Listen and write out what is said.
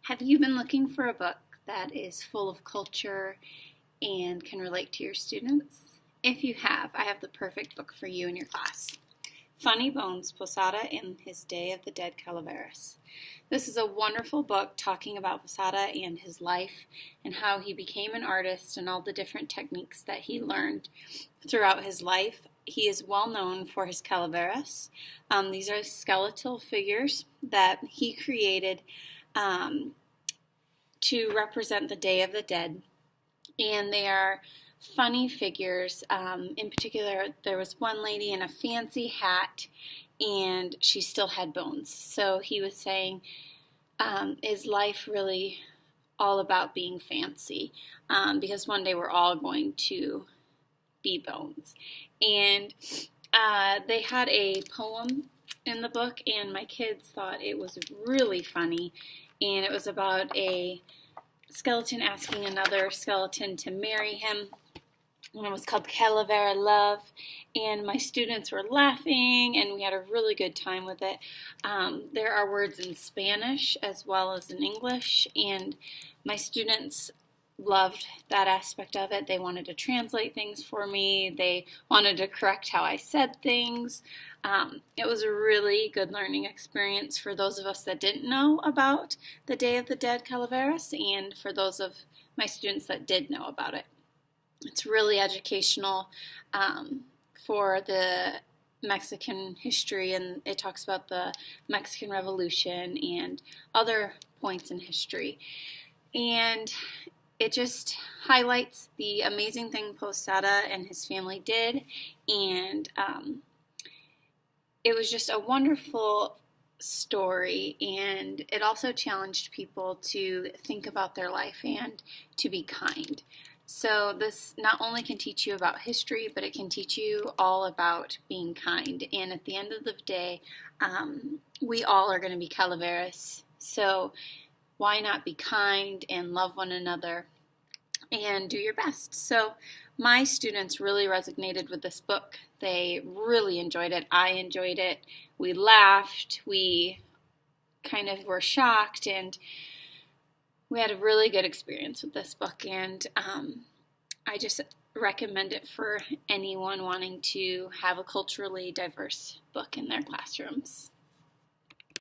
Have you been looking for a book that is full of culture and can relate to your students? If you have, I have the perfect book for you in your class. Funny Bones, Posada and His Day of the Dead Calaveras. This is a wonderful book talking about Posada and his life and how he became an artist and all the different techniques that he learned throughout his life. He is well known for his Calaveras. These are skeletal figures that he created to represent the Day of the Dead, and they are funny figures. In particular, there was one lady in a fancy hat, and she still had bones. So he was saying, is life really all about being fancy? Because one day we're all going to be bones. And they had a poem in the book, and my kids thought it was really funny. And it was about a skeleton asking another skeleton to marry him. And it was called Calavera Love. And my students were laughing, and we had a really good time with it. There are words in Spanish as well as in English, and my students loved that aspect of it. They wanted to translate things for me. They wanted to correct how I said things. It was a really good learning experience for those of us that didn't know about the Day of the Dead Calaveras, and for those of my students that did know about it. It's really educational for the Mexican history, and it talks about the Mexican Revolution and other points in history. And it just highlights the amazing thing Posada and his family did, and it was just a wonderful story, and it also challenged people to think about their life and to be kind. So this not only can teach you about history, but it can teach you all about being kind. And at the end of the day, we all are going to be Calaveras. So why not be kind and love one another and do your best? So my students really resonated with this book. They really enjoyed it. I enjoyed it. We laughed. We kind of were shocked, and we had a really good experience with this book, and I just recommend it for anyone wanting to have a culturally diverse book in their classrooms.